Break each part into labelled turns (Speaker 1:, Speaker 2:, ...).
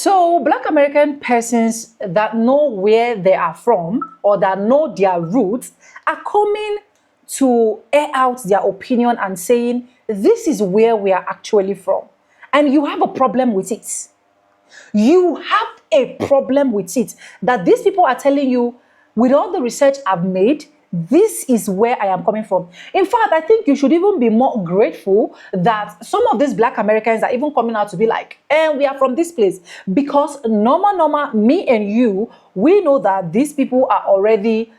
Speaker 1: So Black American persons that know where they are from or that know their roots are coming to air out their opinion and saying, this is where we are actually from. And you have a problem with it. You have a problem with it. That these people are telling you, with all the research I've made, this is where I am coming from. In fact, I think you should even be more grateful that some of these Black Americans are even coming out to be like, we are from this place. Because normal, me and you, we know that these people are already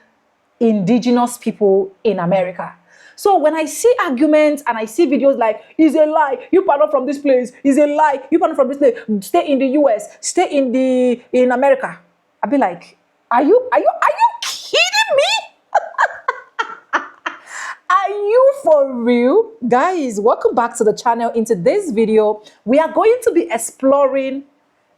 Speaker 1: indigenous people in America. So when I see arguments and I see videos like, it's a lie, you are not from this place, it's a lie, you are not from this place, stay in the US, stay in America. I'll be like, are you kidding me? Are you for real? Guys, welcome back to the channel. In today's video, we are going to be exploring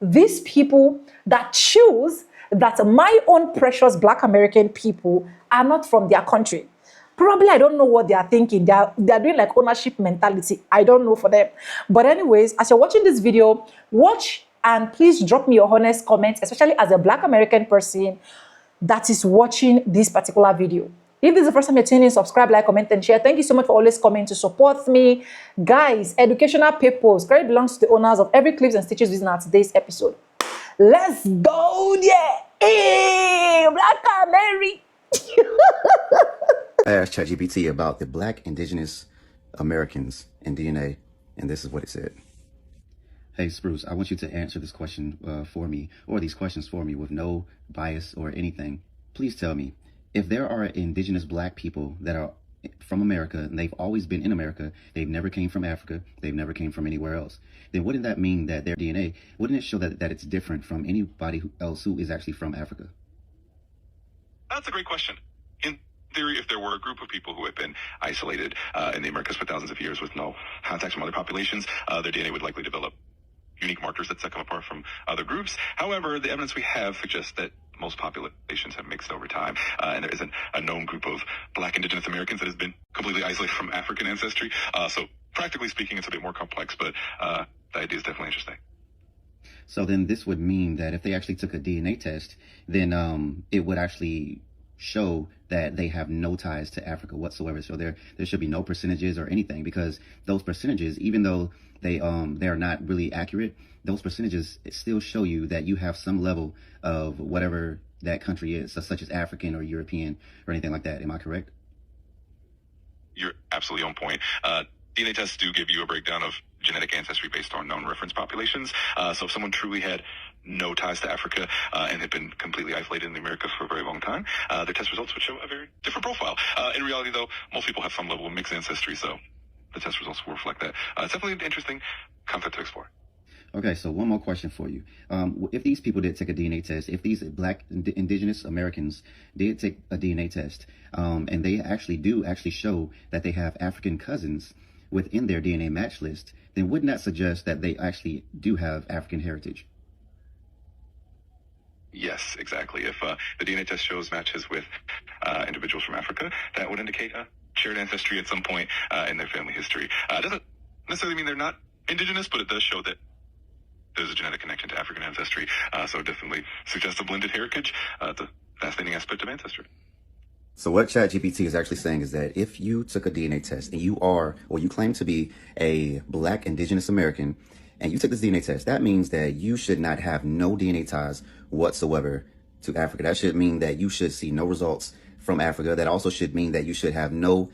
Speaker 1: these people that choose that my own precious Black American people are not from their country. Probably, I don't know what they are thinking. They are doing like ownership mentality. I don't know for them. But anyways, as you're watching this video, watch and please drop me your honest comments, especially as a Black American person that is watching this particular video. If this is the first time you're tuning in, subscribe, like, comment, and share. Thank you so much for always coming to support me. Guys, educational purpose. Credit belongs to the owners of every clips and stitches used in our today's episode. Let's go there. Hey, Black America.
Speaker 2: I asked ChatGPT about the Black indigenous Americans in DNA, and this is what it said. Hey, Spruce, I want you to answer this question for me, or these questions for me with no bias or anything. Please tell me, if there are indigenous Black people that are from America, and they've always been in America, they've never came from Africa, they've never came from anywhere else, then wouldn't that mean that their DNA, wouldn't it show that it's different from anybody else who is actually from Africa?
Speaker 3: That's a great question. In theory, if there were a group of people who had been isolated in the Americas for thousands of years with no contact from other populations, their DNA would likely develop unique markers that set them apart from other groups. However, the evidence we have suggests that most populations have mixed over time, and there isn't a known group of Black indigenous Americans that has been completely isolated from African ancestry. So practically speaking, it's a bit more complex, but the idea is definitely interesting.
Speaker 2: So then this would mean that if they actually took a DNA test, then it would actually show that they have no ties to Africa whatsoever. So there should be no percentages or anything, because those percentages, even though they are not really accurate, those percentages still show you that you have some level of whatever that country is, such as African or European or anything like that. Am I correct?
Speaker 3: You're absolutely on point. DNA tests do give you a breakdown of genetic ancestry based on known reference populations. So if someone truly had no ties to Africa and had been completely isolated in the Americas for a very long time, their test results would show a very different profile. In reality, though, most people have some level of mixed ancestry, so the test results will reflect that. It's definitely an interesting concept to explore.
Speaker 2: Okay, so one more question for you. If these people did take a DNA test, if these Black indigenous Americans did take a DNA test, and they actually show that they have African cousins within their DNA match list, then wouldn't that suggest that they actually do have African heritage?
Speaker 3: Yes, exactly. If the DNA test shows matches with individuals from Africa, that would indicate a shared ancestry at some point in their family history. It doesn't necessarily mean they're not indigenous, but it does show that there's a genetic connection to African ancestry. So it definitely suggests a blended heritage, the fascinating aspect of ancestry.
Speaker 2: So what ChatGPT is actually saying is that if you took a DNA test and you are, or you claim to be a Black indigenous American, and you took this DNA test, that means that you should not have no DNA ties whatsoever to Africa. That should mean that you should see no results from Africa. That also should mean that you should have no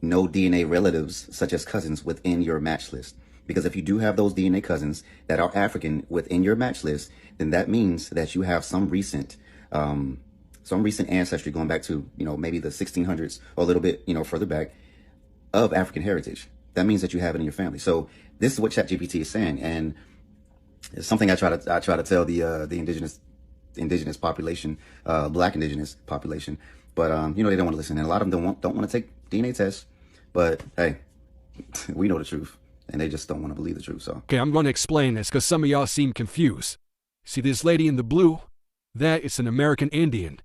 Speaker 2: DNA relatives, such as cousins, within your match list. Because if you do have those DNA cousins that are African within your match list, then that means that you have some recent ancestry going back to, maybe the 1600s or a little bit, further back, of African heritage. That means that you have it in your family. So this is what ChatGPT is saying, and it's something I try to tell the indigenous population, Black indigenous population, but they don't want to listen, and a lot of them don't want to take DNA tests. But hey, we know the truth, and they just don't want to believe the truth. So
Speaker 4: okay, I'm going to explain this because some of y'all seem confused. See this lady in the blue? That is an American Indian.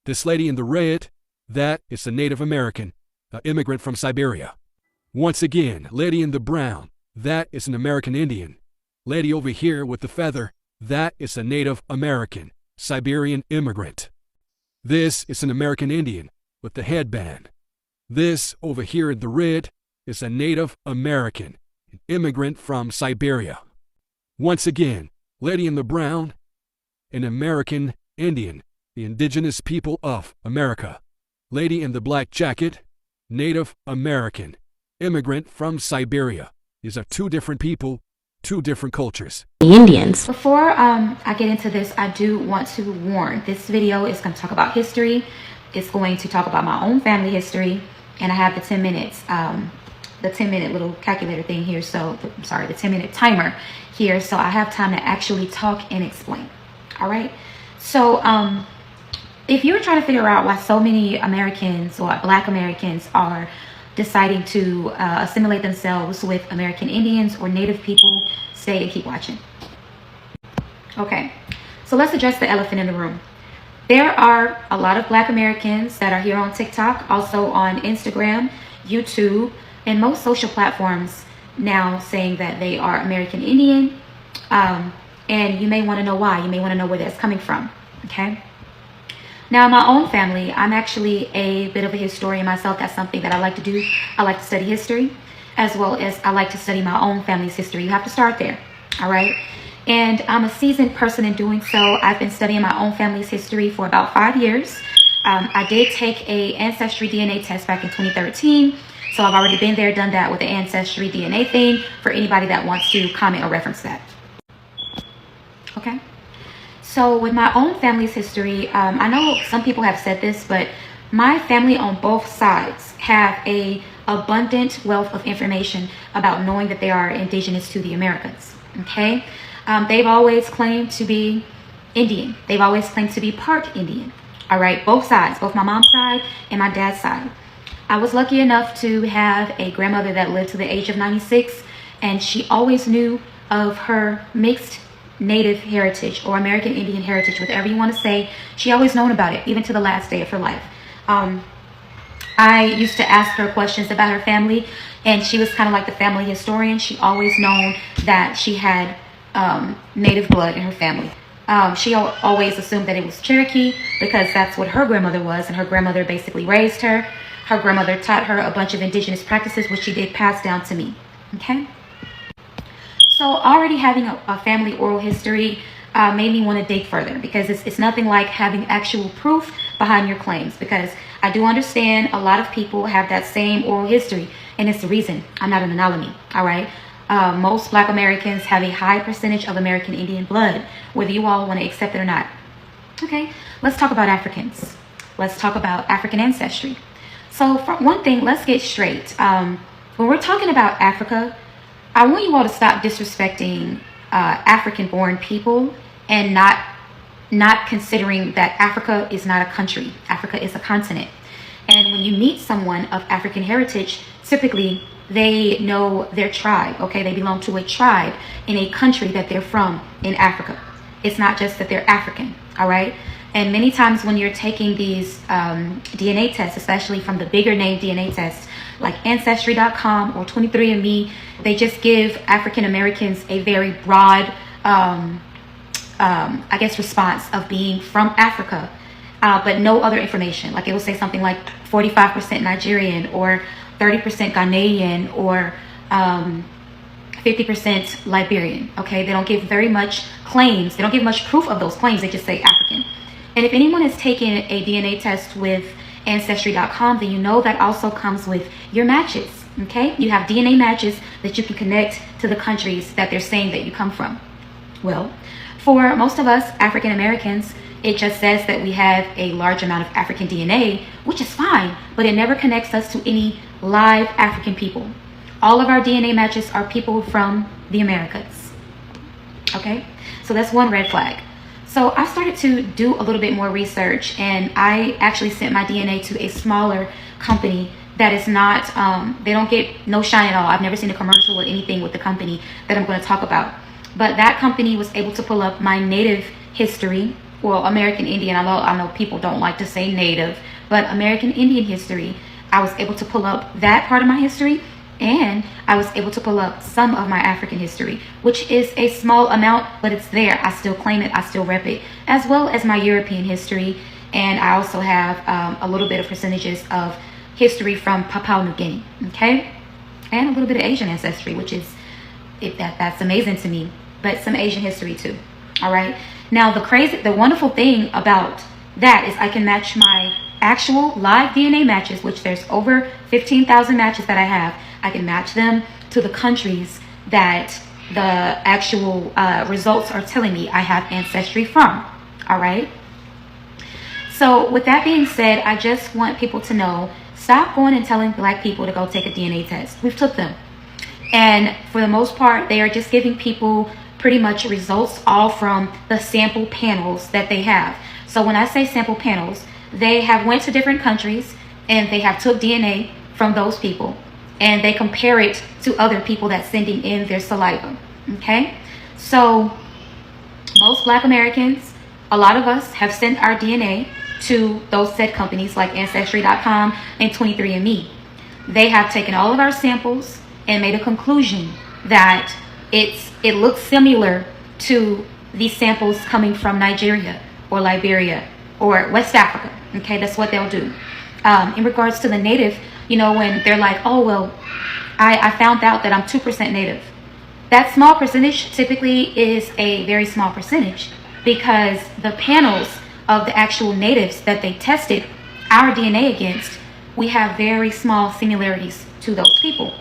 Speaker 4: This lady in the red, that is a Native American, an immigrant from Siberia. Once again, lady in the brown, that is an American Indian. Lady over here with the feather, That is a Native American, Siberian immigrant. This is an American Indian with the headband. This over here in the red is a Native American, an immigrant from Siberia. Once again, lady in the brown, an American Indian, the indigenous people of America. Lady in the black jacket, Native American, immigrant from Siberia. These are two different people, two different cultures.
Speaker 5: The Indians. Before I get into this, I do want to warn, this video is going to talk about history. It's going to talk about my own family history, and I have the 10 minutes, the 10-minute little calculator thing here. So, I'm sorry, the 10-minute timer here. So I have time to actually talk and explain. All right. So, if you're trying to figure out why so many Americans or Black Americans are deciding to assimilate themselves with American Indians or Native people, stay and keep watching. Okay, so let's address the elephant in the room. There are a lot of Black Americans that are here on TikTok, also on Instagram, YouTube, and most social platforms now saying that they are American Indian. And you may want to know why. You may want to know where that's coming from. Okay. Now, in my own family, I'm actually a bit of a historian myself. That's something that I like to do. I like to study history, as well as I like to study my own family's history. You have to start there. All right. And I'm a seasoned person in doing so. I've been studying my own family's history for about 5 years. I did take a ancestry DNA test back in 2013. So I've already been there, done that with the ancestry DNA thing for anybody that wants to comment or reference that. Okay. So with my own family's history, I know some people have said this, but my family on both sides have a abundant wealth of information about knowing that they are indigenous to the Americas. Okay. They've always claimed to be Indian. They've always claimed to be part Indian. All right. Both sides, both my mom's side and my dad's side. I was lucky enough to have a grandmother that lived to the age of 96, and she always knew of her mixed Native heritage or American Indian heritage, whatever you want to say. She always known about it, even to the last day of her life. I used to ask her questions about her family, and she was kind of like the family historian. She always known that she had Native blood in her family. She always assumed that it was Cherokee because that's what her grandmother was, and her grandmother basically raised her. Her grandmother taught her a bunch of indigenous practices, which she did pass down to me. Okay. So already having a family oral history made me want to dig further, because it's nothing like having actual proof behind your claims, because I do understand a lot of people have that same oral history, and it's the reason. I'm not an anomaly. All right. Most Black Americans have a high percentage of American Indian blood, whether you all want to accept it or not. Okay, let's talk about Africans. Let's talk about African ancestry. So for one thing, let's get straight. When we're talking about Africa, I want you all to stop disrespecting African-born people and not considering that Africa is not a country. Africa is a continent. And when you meet someone of African heritage, typically they know their tribe, okay? They belong to a tribe in a country that they're from in Africa. It's not just that they're African, all right? And many times when you're taking these DNA tests, especially from the bigger name DNA tests, like Ancestry.com or 23andMe, they just give African Americans a very broad, I guess, response of being from Africa, but no other information. Like it will say something like 45% Nigerian or 30% Ghanaian or 50% Liberian. Okay, they don't give very much claims. They don't give much proof of those claims. They just say African. And if anyone has taken a DNA test with Ancestry.com, then you know that also comes with your matches. Okay, you have DNA matches that you can connect to the countries that they're saying that you come from. Well, for most of us African Americans, it just says that we have a large amount of African DNA, which is fine, but it never connects us to any live African people. All of our DNA matches are people from the Americas. Okay, so that's one red flag. So I started to do a little bit more research, and I actually sent my DNA to a smaller company that is not, they don't get no shine at all. I've never seen a commercial or anything with the company that I'm going to talk about. But that company was able to pull up my Native history, well, American Indian. I know people don't like to say Native, but American Indian history. I was able to pull up that part of my history, And I was able to pull up some of my African history, which is a small amount, but it's there. I still claim it, I still rep it, as well as my European history. And I also have a little bit of percentages of history from Papua New Guinea, okay? And a little bit of Asian ancestry, which is, that's amazing to me, but some Asian history too, all right? Now, the wonderful thing about that is I can match my actual live DNA matches, which there's over 15,000 matches that I have. I can match them to the countries that the actual results are telling me I have ancestry from, all right? So with that being said, I just want people to know, stop going and telling Black people to go take a DNA test. We've took them. And for the most part, they are just giving people pretty much results all from the sample panels that they have. So when I say sample panels, they have went to different countries and they have took DNA from those people and they compare it to other people that's sending in their saliva, okay? So most Black Americans, a lot of us have sent our DNA to those said companies like ancestry.com and 23andMe. They have taken all of our samples and made a conclusion that it looks similar to these samples coming from Nigeria or Liberia or West Africa. Okay, that's what they'll do. In regards to the native, you know, when they're like, oh, well, I found out that I'm 2% native. That small percentage typically is a very small percentage because the panels of the actual natives that they tested our DNA against, we have very small similarities to those people.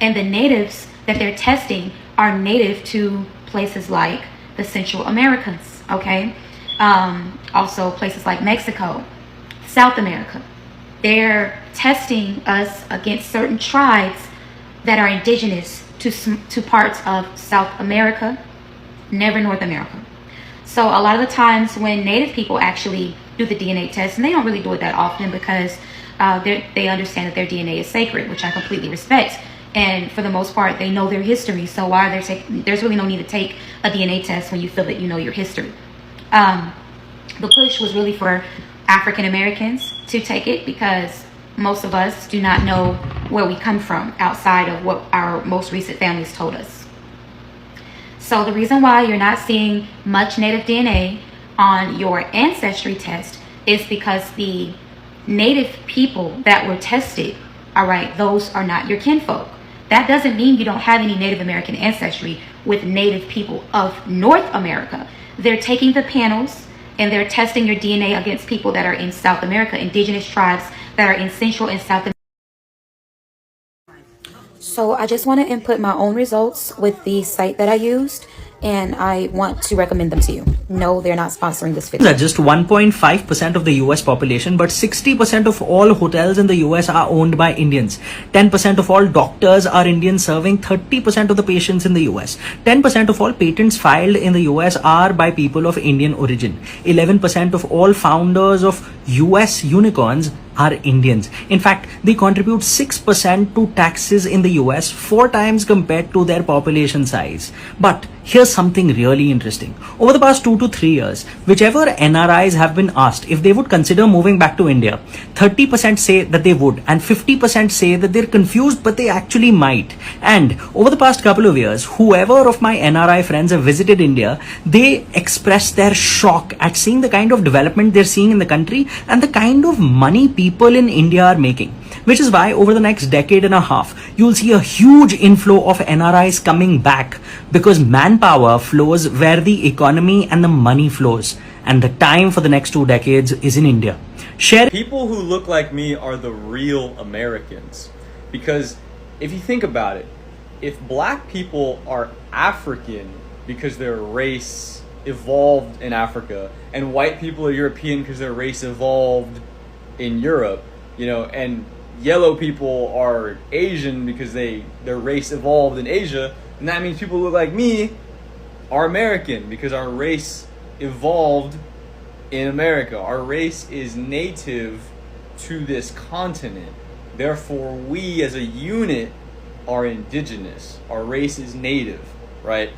Speaker 5: And the natives that they're testing are native to places like the Central Americas, okay? Also places like Mexico, South America. They're testing us against certain tribes that are indigenous to parts of South America, never North America. So a lot of the times when Native people actually do the DNA test, and they don't really do it that often because they understand that their DNA is sacred, which I completely respect. And for the most part, they know their history. So why are they taking? There's really no need to take a DNA test when you feel that you know your history. The push was really for African Americans to take it because most of us do not know where we come from outside of what our most recent families told us. So the reason why you're not seeing much Native DNA on your ancestry test is because the Native people that were tested, all right, those are not your kinfolk. That doesn't mean you don't have any Native American ancestry with Native people of North America. They're taking the panels and they're testing your DNA against people that are in South America, indigenous tribes that are in Central and South America. So I just want to input my own results with the site that I used, and I want to recommend them to you. No, they're not sponsoring this video.
Speaker 6: Just 1.5% of the US population, but 60% of all hotels in the US are owned by Indians. 10% of all doctors are Indian, serving 30% of the patients in the US. 10% of all patents filed in the US are by people of Indian origin. 11% of all founders of US unicorns are Indians. In fact, they contribute 6% to taxes in the US, 4 times compared to their population size. But here's something really interesting. Over the past 2 to 3 years, whichever NRIs have been asked if they would consider moving back to India, 30% say that they would, and 50% say that they're confused, but they actually might. And over the past couple of years, whoever of my NRI friends have visited India, they express their shock at seeing the kind of development they're seeing in the country and the kind of money people in India are making. Which is why over the next decade and a half, you'll see a huge inflow of NRIs coming back, because manpower flows where the economy and the money flows. And the time for the next 2 decades is in India.
Speaker 7: People who look like me are the real Americans. Because if you think about it, if black people are African because their race evolved in Africa, and white people are European because their race evolved in Europe, you know, and yellow people are Asian because their race evolved in Asia, and that means people who look like me are American because our race evolved in America. Our race is native to this continent. Therefore, we as a unit are indigenous. Our race is native, right?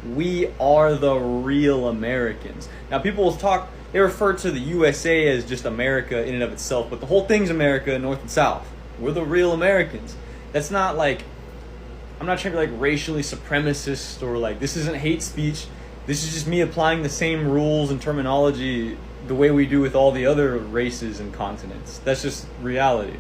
Speaker 7: We are the real Americans. Now, people will talk, they refer to the USA as just America in and of itself, but the whole thing's America, North and South. We're the real Americans. That's not like, I'm not trying to be like racially supremacist or like this isn't hate speech. This is just me applying the same rules and terminology the way we do with all the other races and continents. That's just reality.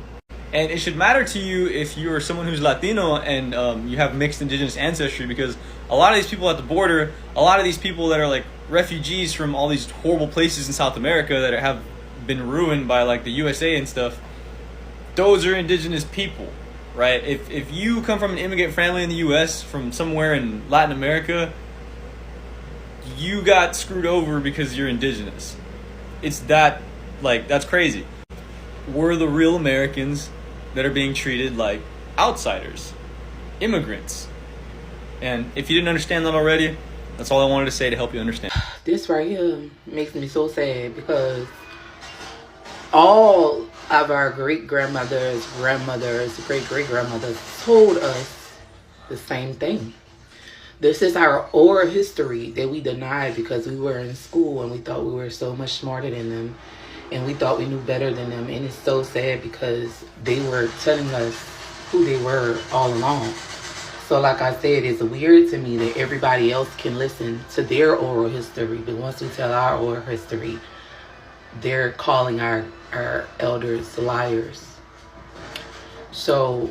Speaker 7: And it should matter to you if you're someone who's Latino and you have mixed indigenous ancestry, because a lot of these people at the border, a lot of these people that are like refugees from all these horrible places in South America that have been ruined by like the USA and stuff, those are indigenous people, right? If you come from an immigrant family in the US from somewhere in Latin America, you got screwed over because you're indigenous. It's that, like, that's crazy. We're the real Americans that are being treated like outsiders, immigrants. And if you didn't understand that already, that's all I wanted to say to help you understand.
Speaker 8: This right here makes me so sad because all of our great-grandmothers, grandmothers, great-great-grandmothers told us the same thing. This is our oral history that we denied because we were in school and we thought we were so much smarter than them and we thought we knew better than them. And it's so sad because they were telling us who they were all along. So like I said, it's weird to me that everybody else can listen to their oral history, but once we tell our oral history, they're calling our elders liars. So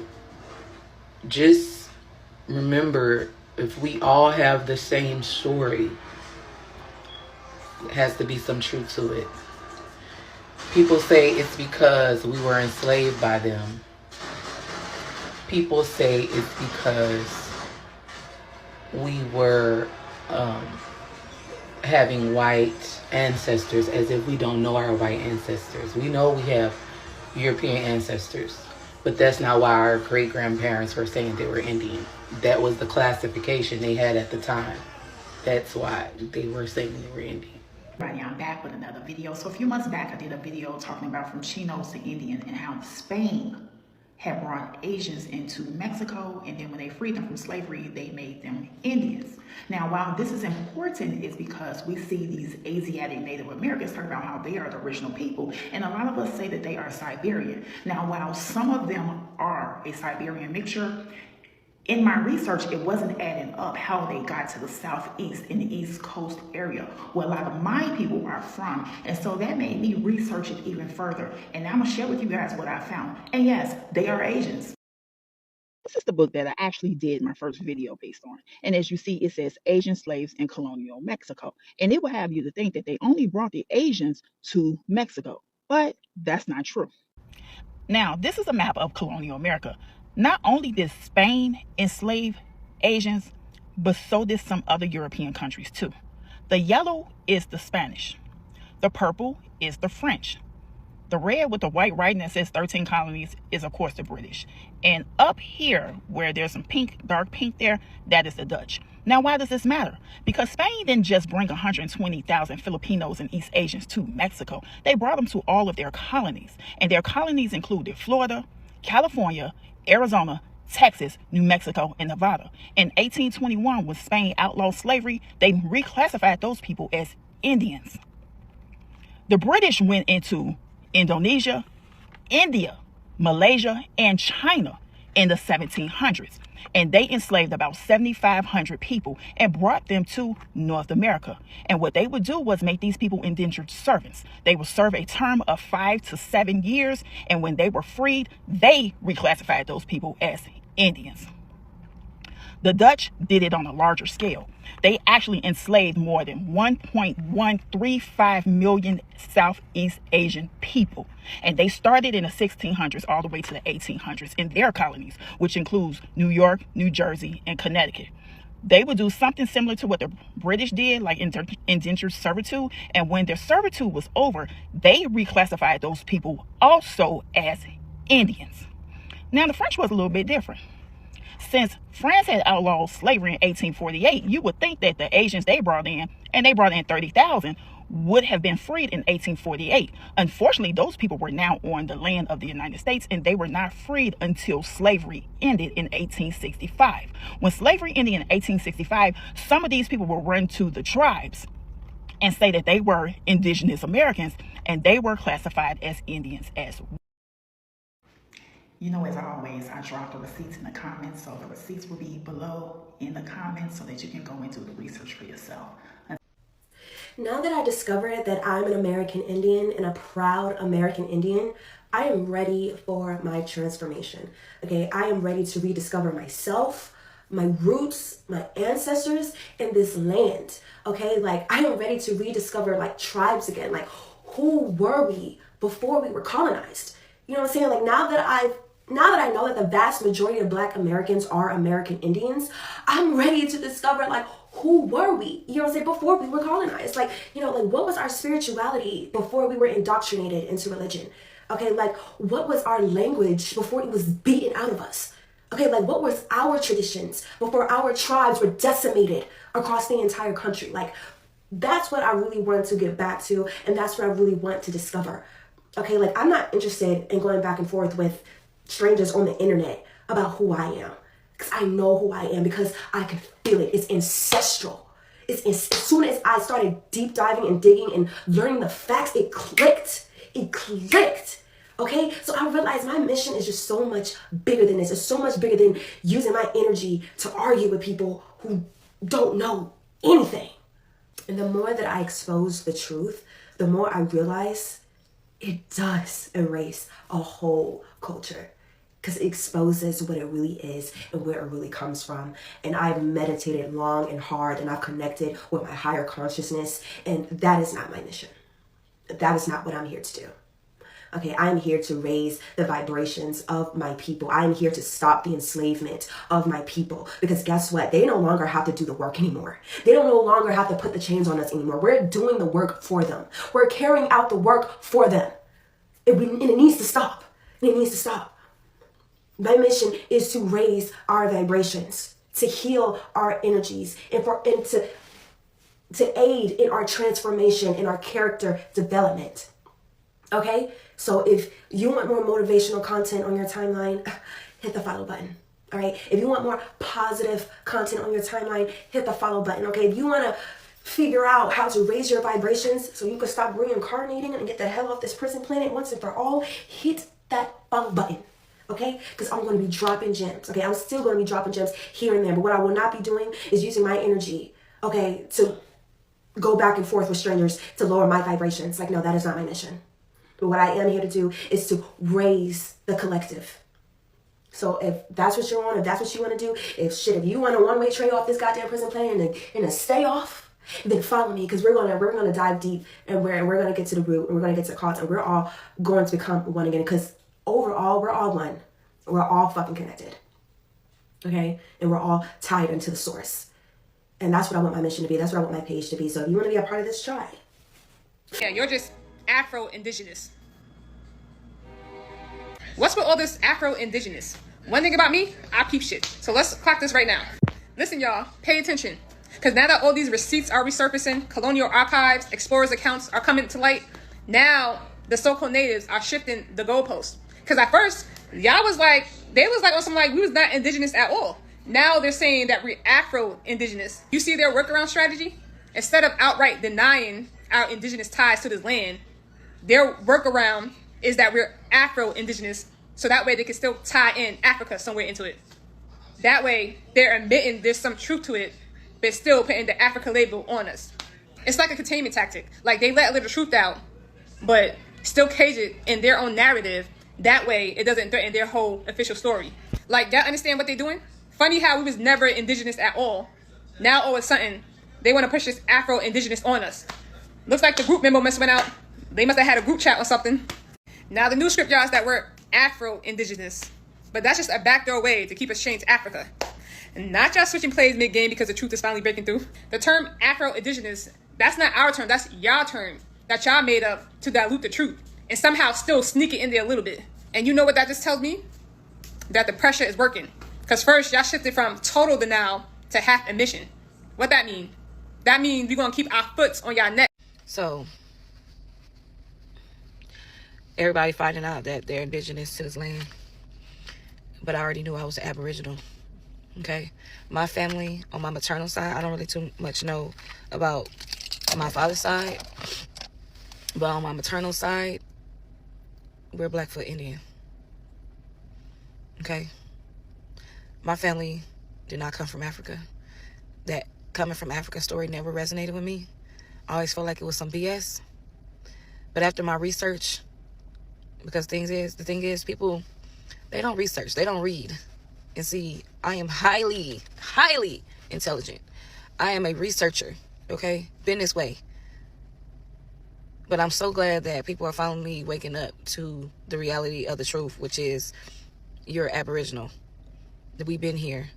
Speaker 8: just remember, if we all have the same story, it has to be some truth to it. People say it's because we were enslaved by them. People say it's because we were having white ancestors, as if we don't know our white ancestors. We know we have European ancestors, but that's not why our great-grandparents were saying they were Indian. That was the classification they had at the time. That's why they were saying they were Indian.
Speaker 9: Everybody, I'm back with another video. So a few months back, I did a video talking about from Chinos to Indian and how Spain had brought Asians into Mexico, and then when they freed them from slavery, they made them Indians. Now, while this is important, is because we see these Asiatic Native Americans talk about how they are the original people, and a lot of us say that they are Siberian. Now, while some of them are a Siberian mixture, in my research, it wasn't adding up how they got to the southeast in the East Coast area, where a lot of my people are from. And so that made me research it even further. And now I'm going to share with you guys what I found. And yes, they are Asians.
Speaker 10: This is the book that I actually did my first video based on. And as you see, it says Asian slaves in colonial Mexico. And it will have you to think that they only brought the Asians to Mexico. But that's not true. Now, this is a map of colonial America. Not only did Spain enslave Asians, but so did some other European countries too. The yellow is the Spanish. The purple is the French. The red with the white writing that says 13 colonies is, of course, the British. And up here, where there's some pink, dark pink there, that is the Dutch. Now, why does this matter? Because Spain didn't just bring 120,000 Filipinos and East Asians to Mexico. They brought them to all of their colonies. And their colonies included Florida, California, Arizona, Texas, New Mexico, and Nevada. In 1821, when Spain outlawed slavery, they reclassified those people as Indians. The British went into Indonesia, India, Malaysia, and China in the 1700s. And they enslaved about 7,500 people and brought them to North America. And what they would do was make these people indentured servants. They would serve a term of 5 to 7 years. And when they were freed, they reclassified those people as Indians. The Dutch did it on a larger scale. They actually enslaved more than 1.135 million Southeast Asian people. And they started in the 1600s all the way to the 1800s in their colonies, which includes New York, New Jersey, and Connecticut. They would do something similar to what the British did, like indentured servitude. And when their servitude was over, they reclassified those people also as Indians. Now, the French was a little bit different. Since France had outlawed slavery in 1848, you would think that the Asians they brought in, and they brought in 30,000, would have been freed in 1848. Unfortunately, those people were now on the land of the United States, and they were not freed until slavery ended in 1865. When slavery ended in 1865, some of these people will run to the tribes and say that they were indigenous Americans, and they were classified as Indians as well.
Speaker 9: You know, as always, I drop the receipts in the comments, so the receipts will be below in the comments so that you can go and do the research for yourself.
Speaker 11: Now that I discovered that I'm an American Indian and a proud American Indian, I am ready for my transformation. Okay, I am ready to rediscover myself, my roots, my ancestors in this land. Okay, like I am ready to rediscover like tribes again. Like, who were we before we were colonized? You know what I'm saying? Like now that I know that the vast majority of Black Americans are American Indians, I'm ready to discover like who were we, you know what I'm saying, before we were colonized. Like, you know, like what was our spirituality before we were indoctrinated into religion? Okay, like what was our language before it was beaten out of us? Okay, like what was our traditions before our tribes were decimated across the entire country? Like that's what I really want to get back to, and that's what I really want to discover. Okay, like I'm not interested in going back and forth with strangers on the internet about who I am. Because I know who I am, because I can feel it. It's ancestral. As soon as I started deep diving and digging and learning the facts, it clicked. It clicked. Okay? So I realized my mission is just so much bigger than this. It's so much bigger than using my energy to argue with people who don't know anything. And the more that I expose the truth, the more I realize it does erase a whole culture. Because it exposes what it really is and where it really comes from. And I've meditated long and hard, and I've connected with my higher consciousness, and that is not my mission. That is not what I'm here to do. Okay, I am here to raise the vibrations of my people. I am here to stop the enslavement of my people. Because guess what? They no longer have to do the work anymore. They don't no longer have to put the chains on us anymore. We're doing the work for them. We're carrying out the work for them. And it needs to stop. It needs to stop. My mission is to raise our vibrations, to heal our energies, and to aid in our transformation, in our character development. Okay? So if you want more motivational content on your timeline, hit the follow button. All right? If you want more positive content on your timeline, hit the follow button. Okay? If you want to figure out how to raise your vibrations so you can stop reincarnating and get the hell off this prison planet once and for all, hit that follow button. Okay, because I'm going to be dropping gems. Okay, I'm still going to be dropping gems here and there. But what I will not be doing is using my energy, okay, to go back and forth with strangers to lower my vibrations. Like, no, that is not my mission. But what I am here to do is to raise the collective. So if that's what you're on, if that's what you want to do, if you want a one-way trade off this goddamn prison planet and to stay off, then follow me, because we're gonna dive deep, and we're gonna get to the root, and we're gonna get to the cause, and we're all going to become one again. Because overall, we're all one. We're all fucking connected. Okay? And we're all tied into the source. And that's what I want my mission to be. That's what I want my page to be. So if you want to be a part of this, try.
Speaker 12: Yeah, you're just Afro-indigenous. What's with all this Afro-indigenous? One thing about me, I peep shit. So let's clock this right now. Listen, y'all, pay attention. Because now that all these receipts are resurfacing, colonial archives, explorers' accounts are coming to light, now the so-called natives are shifting the goalposts. Because at first, y'all was like, they was like on some like, we was not indigenous at all. Now they're saying that we're Afro-indigenous. You see their workaround strategy? Instead of outright denying our indigenous ties to this land, their workaround is that we're Afro-indigenous, so that way they can still tie in Africa somewhere into it. That way, they're admitting there's some truth to it, but still putting the Africa label on us. It's like a containment tactic. Like, they let a little truth out, but still cage it in their own narrative. That way, it doesn't threaten their whole official story. Like, y'all understand what they're doing? Funny how we was never indigenous at all. Now, all of a sudden, they want to push this Afro-indigenous on us. Looks like the group memo must went out. They must have had a group chat or something. Now, the new script, y'all, is that we're Afro-indigenous. But that's just a backdoor way to keep us chained to Africa. And not just switching plays mid-game because the truth is finally breaking through. The term Afro-indigenous, that's not our term. That's y'all term that y'all made up to dilute the truth. And somehow still sneak it in there a little bit. And you know what that just tells me? That the pressure is working. Because first, y'all shifted from total denial to half admission. What that mean? That means we're going to keep our foot on y'all neck.
Speaker 8: So, everybody finding out that they're indigenous to this land. But I already knew I was Aboriginal. Okay? My family, on my maternal side, I don't really too much know about my father's side. But on my maternal side, we're Blackfoot Indian.
Speaker 13: Okay? My family did not come from Africa. That coming from Africa story never resonated with me. I always felt like it was some BS. But after my research, because the thing is, people, they don't research, they don't read. And see, I am highly, highly intelligent. I am a researcher, okay? Been this way. But I'm so glad that people are finally waking up to the reality of the truth, which is you're Aboriginal. That we've been here.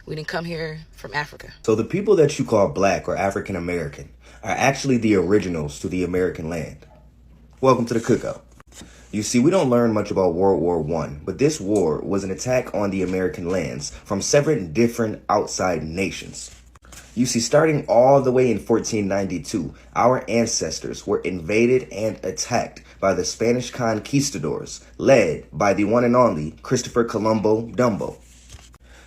Speaker 13: We didn't come here from Africa.
Speaker 14: So the people that you call Black or African American are actually the originals to the American land. Welcome to the cookout. You see, we don't learn much about World War I, but this war was an attack on the American lands from 7 different outside nations. You see, starting all the way in 1492, our ancestors were invaded and attacked by the Spanish conquistadors, led by the one and only Christopher Colombo Dumbo.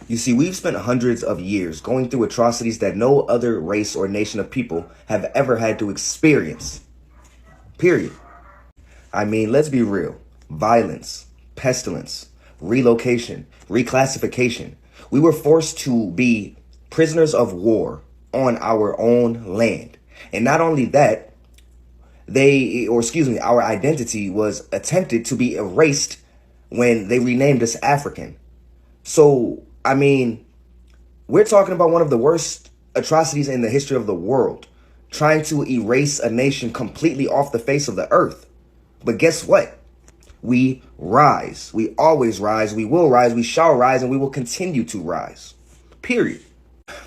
Speaker 14: You see, we've spent hundreds of years going through atrocities that no other race or nation of people have ever had to experience. Period. I mean, let's be real. Violence, pestilence, relocation, reclassification. We were forced to be prisoners of war on our own land. And not only that, our identity was attempted to be erased when they renamed us African. So, I mean, we're talking about one of the worst atrocities in the history of the world, trying to erase a nation completely off the face of the earth. But guess what? We rise. We always rise. We will rise. We shall rise, and we will continue to rise. Period.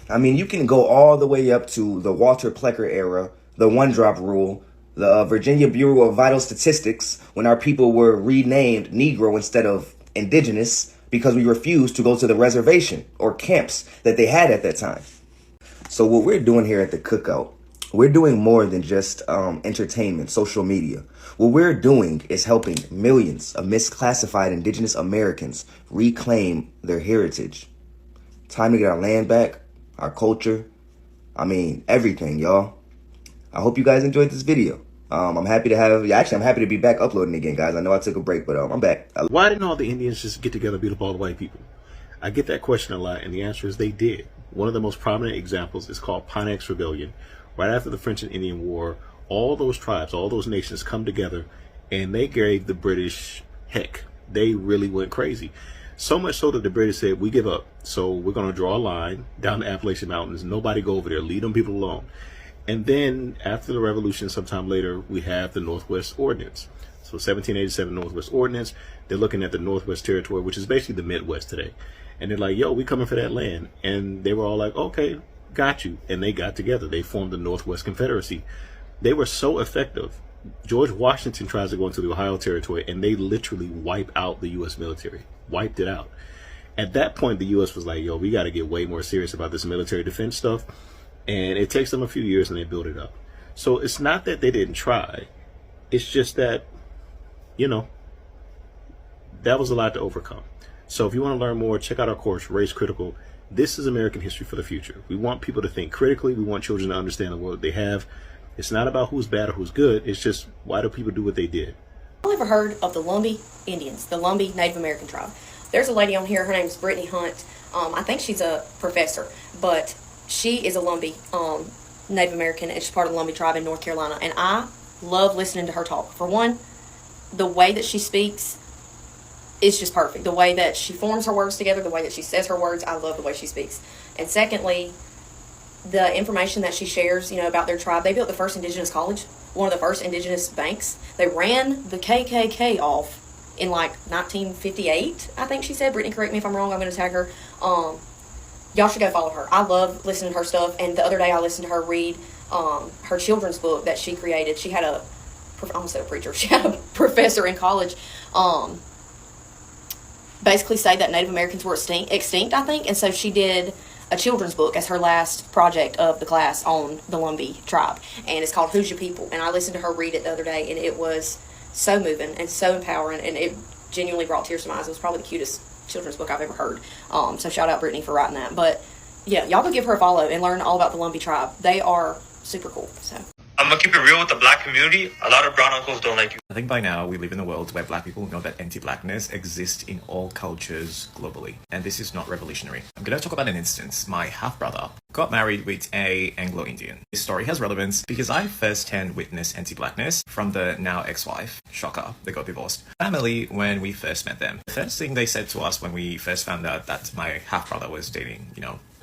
Speaker 14: I mean, you can go all the way up to the Walter Plecker era, the one-drop rule, the Virginia Bureau of Vital Statistics, when our people were renamed Negro instead of Indigenous because we refused to go to the reservation or camps that they had at that time. So what we're doing here at the cookout, we're doing more than just entertainment, social media. What we're doing is helping millions of misclassified Indigenous Americans reclaim their heritage. Time to get our land back, our culture. I mean, everything, y'all. I hope you guys enjoyed this video. I'm happy to be back uploading again, guys. I know I took a break, but I'm back.
Speaker 15: Why didn't all the Indians just get together and beat up all the white people? I get that question a lot, and the answer is they did. One of the most prominent examples is called Pontiac's Rebellion. Right after the French and Indian War, all those tribes, all those nations come together, and they gave the British heck. They really went crazy. So much so that the British said, we give up. So we're going to draw a line down the Appalachian Mountains. Nobody go over there. Leave them people alone. And then after the revolution, sometime later, we have the Northwest Ordinance. So 1787 Northwest Ordinance, they're looking at the Northwest Territory, which is basically the Midwest today. And they're like, yo, we coming for that land. And they were all like, okay, got you. And they got together. They formed the Northwest Confederacy. They were so effective. George Washington tries to go into the Ohio Territory, and they literally wipe out the U.S. military. Wiped it out. At that point, the U.S. was like, yo, we got to get way more serious about this military defense stuff. And it takes them a few years, and they build it up. So it's not that they didn't try. It's just that, you know, that was a lot to overcome. So if you want to learn more, check out our course, Race Critical. This is American history for the future. We want people to think critically. We want children to understand the world they have. It's not about who's bad or who's good. It's just, why do people do what they did?
Speaker 16: Y'all ever heard of the Lumbee Indians, the Lumbee Native American tribe? There's a lady on here, her name's Brittany Hunt. I think she's a professor, but she is a Lumbee Native American, and she's part of the Lumbee tribe in North Carolina. And I love listening to her talk. For one, the way that she speaks is just perfect. The way that she forms her words together, the way that she says her words, I love the way she speaks. And secondly, the information that she shares, you know, about their tribe. They built the first indigenous college, one of the first indigenous banks. They ran the KKK off in like 1958, I think she said. Brittany, correct me if I'm wrong. I'm going to tag her. Y'all should go follow her. I love listening to her stuff. And the other day I listened to her read her children's book that she created. She had I almost said a preacher. She had a professor in college basically say that Native Americans were extinct, I think. And so she did a children's book as her last project of the class on the Lumbee tribe, and it's called Who's Your People. And I listened to her read it the other day, and it was so moving and so empowering, and it genuinely brought tears to my eyes. It was probably the cutest children's book I've ever heard. So shout out Brittany for writing that. But yeah, y'all go give her a follow and learn all about the Lumbee tribe. They are super cool. So
Speaker 17: I'm gonna keep it real with the black community. A lot of brown uncles don't like you.
Speaker 18: I think by now we live in a world where black people know that anti-blackness exists in all cultures globally, and this is not revolutionary. I'm gonna talk about an instance. My half-brother got married with a Anglo-Indian. This story has relevance because I first-hand witnessed anti-blackness from the now ex-wife, shocker, they got divorced, family when we first met them. The first thing they said to us when we first found out that my half-brother was dating,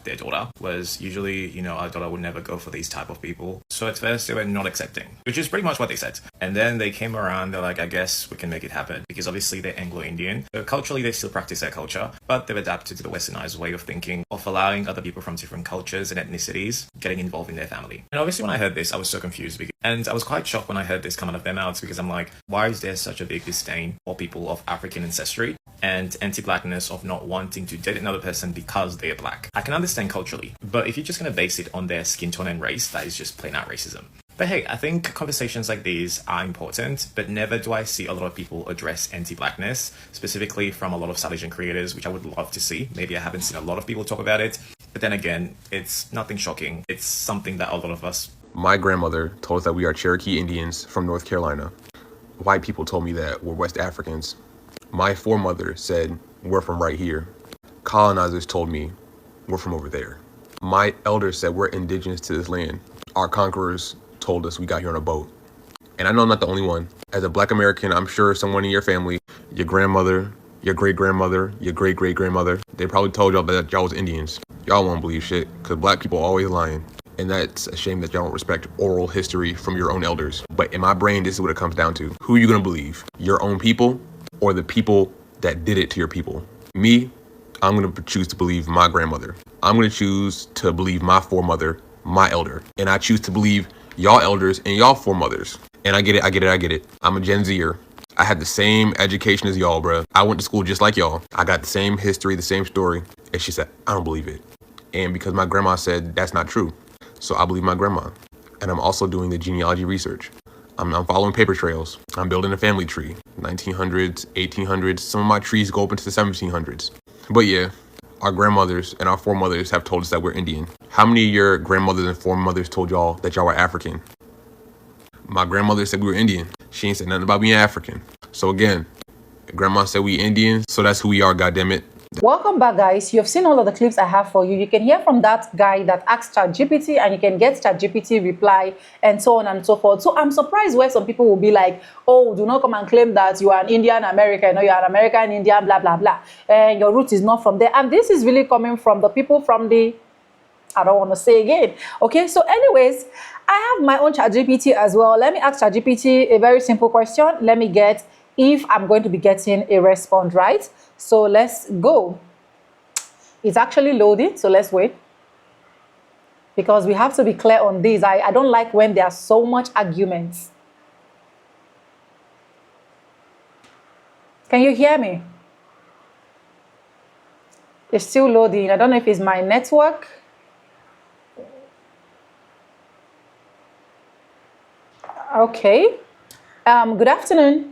Speaker 18: their daughter was usually, our daughter would never go for these type of people. So at first they were not accepting, which is pretty much what they said. And then they came around, they're like, I guess we can make it happen. Because obviously they're Anglo-Indian. So culturally they still practice their culture, but they've adapted to the westernized way of thinking of allowing other people from different cultures and ethnicities getting involved in their family. And obviously when I heard this, I was so confused. And I was quite shocked when I heard this come out of their mouths because I'm like, why is there such a big disdain for people of African ancestry and anti-blackness of not wanting to date another person because they are black? I can understand culturally, but if you're just going to base it on their skin tone and race, that is just plain out racism. But hey, I think conversations like these are important, but never do I see a lot of people address anti-blackness, specifically from a lot of South Asian creators, which I would love to see. Maybe I haven't seen a lot of people talk about it, but then again, it's nothing shocking. It's something that a lot of us...
Speaker 19: My grandmother told us that we are Cherokee Indians from North Carolina. White people told me that we're West Africans. My foremother said we're from right here. Colonizers told me we're from over there. My elders said we're indigenous to this land. Our conquerors told us we got here on a boat. And I know I'm not the only one. As a black American, I'm sure someone in your family, your grandmother, your great-grandmother, your great-great-grandmother, they probably told y'all that y'all was Indians. Y'all won't believe shit, because black people always lying. And that's a shame that y'all don't respect oral history from your own elders. But in my brain, this is what it comes down to. Who are you gonna believe? Your own people or the people that did it to your people? Me, I'm gonna choose to believe my grandmother. I'm gonna choose to believe my foremother, my elder. And I choose to believe y'all elders and y'all foremothers. And I get it. I'm a Gen Zer. I had the same education as y'all, bruh. I went to school just like y'all. I got the same history, the same story. And she said, I don't believe it. And because my grandma said that's not true. So I believe my grandma. And I'm also doing the genealogy research. I'm following paper trails. I'm building a family tree. 1900s, 1800s. Some of my trees go up into the 1700s. But yeah, our grandmothers and our foremothers have told us that we're Indian. How many of your grandmothers and foremothers told y'all that y'all were African? My grandmother said we were Indian. She ain't said nothing about being African. So again, grandma said we Indians, so that's who we are, goddammit.
Speaker 1: Welcome back, guys. You have seen all of the clips I have for you. You can hear from that guy that asked ChatGPT, and you can get ChatGPT reply and so on and so forth. So I'm surprised where some people will be like, oh, do not come and claim that you are an Indian American or you are an American Indian, blah, blah, blah. And your root is not from there. And this is really coming from the people from the, I don't want to say again. Okay, so anyways, I have my own ChatGPT as well. Let me ask ChatGPT a very simple question. Let me get if I'm going to be getting a response, right? So let's go. It's actually loading, so let's wait. Because we have to be clear on this. I don't like when there are so much arguments. Can you hear me? It's still loading. I don't know if it's my network. Okay. Good afternoon.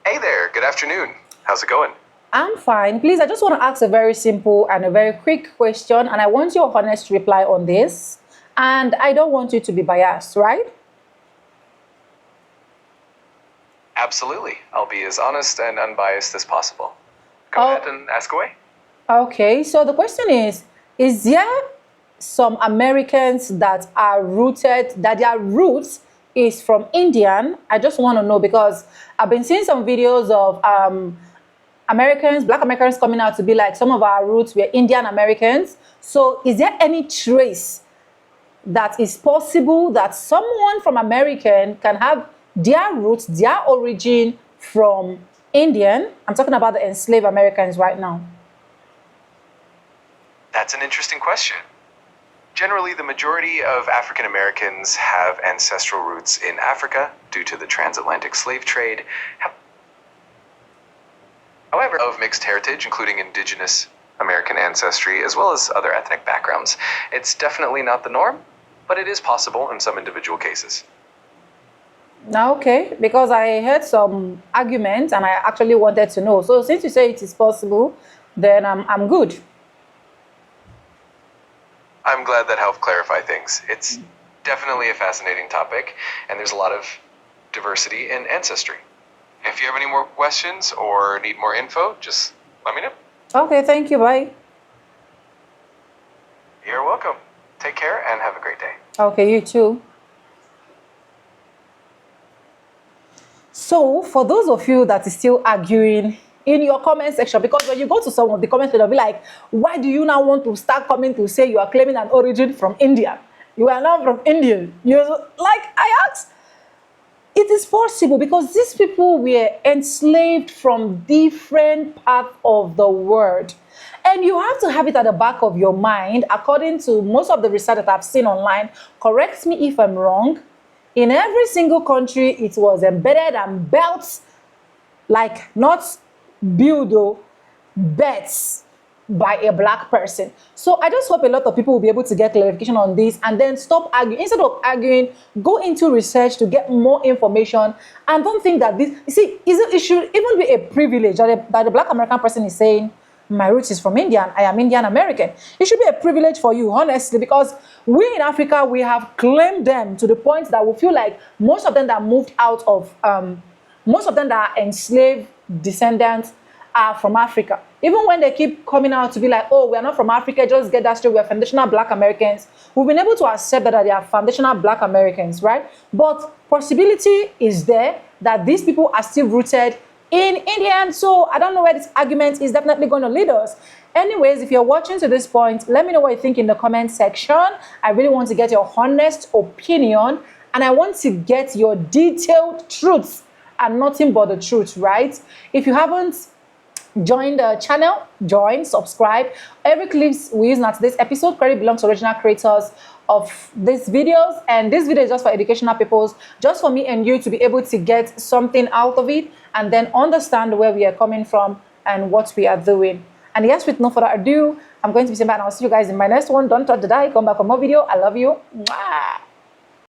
Speaker 20: Hey there, good afternoon. How's it going?
Speaker 1: I'm fine. Please, I just want to ask a very simple and a very quick question, and I want your honest reply on this. And I don't want you to be biased, right?
Speaker 20: Absolutely. I'll be as honest and unbiased as possible. Go ahead and ask away.
Speaker 1: Okay, so the question is there some Americans that are rooted, that their roots is from Indian? I just want to know, because I've been seeing some videos of Americans, Black Americans coming out to be like, some of our roots were Indian Americans. So is there any trace that is possible that someone from American can have their roots, their origin from Indian? I'm talking about the enslaved Americans right now.
Speaker 20: That's an interesting question. Generally, the majority of African Americans have ancestral roots in Africa due to the transatlantic slave trade. However, of mixed heritage, including indigenous American ancestry, as well as other ethnic backgrounds. It's definitely not the norm, but it is possible in some individual cases.
Speaker 1: Okay, because I heard some arguments and I actually wanted to know. So since you say it is possible, then I'm good.
Speaker 20: I'm glad that helped clarify things. It's Definitely a fascinating topic, and there's a lot of diversity in ancestry. If you have any more questions or need more info, just let me know.
Speaker 1: Okay, thank you. Bye.
Speaker 20: You're welcome. Take care and have a great day.
Speaker 1: Okay, you too. So, for those of you that is still arguing in your comment section, because when you go to some of the comments, they'll be like, why do you now want to start coming to say you are claiming an origin from India? You are not from India. You're like, I asked. It is possible because these people were enslaved from different parts of the world. And you have to have it at the back of your mind, according to most of the research that I've seen online. Correct me if I'm wrong. In every single country, it was embedded and built, like not build, bets by a black person. So I just hope a lot of people will be able to get clarification on this and then stop arguing. Instead of arguing, go into research to get more information. And don't think that this, you see, it should even be a privilege that the black American person is saying, my roots is from India, I am Indian American. It should be a privilege for you, honestly, because we in Africa, we have claimed them to the point that we feel like most of them that moved out of, most of them that are enslaved descendants are from Africa. Even when they keep coming out to be like, oh, we're not from Africa, just get that straight, we're foundational black Americans. We've been able to accept that they are foundational black Americans, right? But possibility is there that these people are still rooted in India. And so I don't know where this argument is definitely going to lead us. Anyways, if you're watching to this point, let me know what you think in the comment section. I really want to get your honest opinion, and I want to get your detailed truths and nothing but the truth, right? If you haven't join the channel, join, subscribe. Every clips we use in today's episode credit belongs to original creators of these videos, and this video is just for educational purposes, just for me and you to be able to get something out of it and then understand where we are coming from and what we are doing. And yes, with no further ado, I'm going to be saying bye and I'll see you guys in my next one. Don't touch the dial, come back for more video. I love you. Mwah.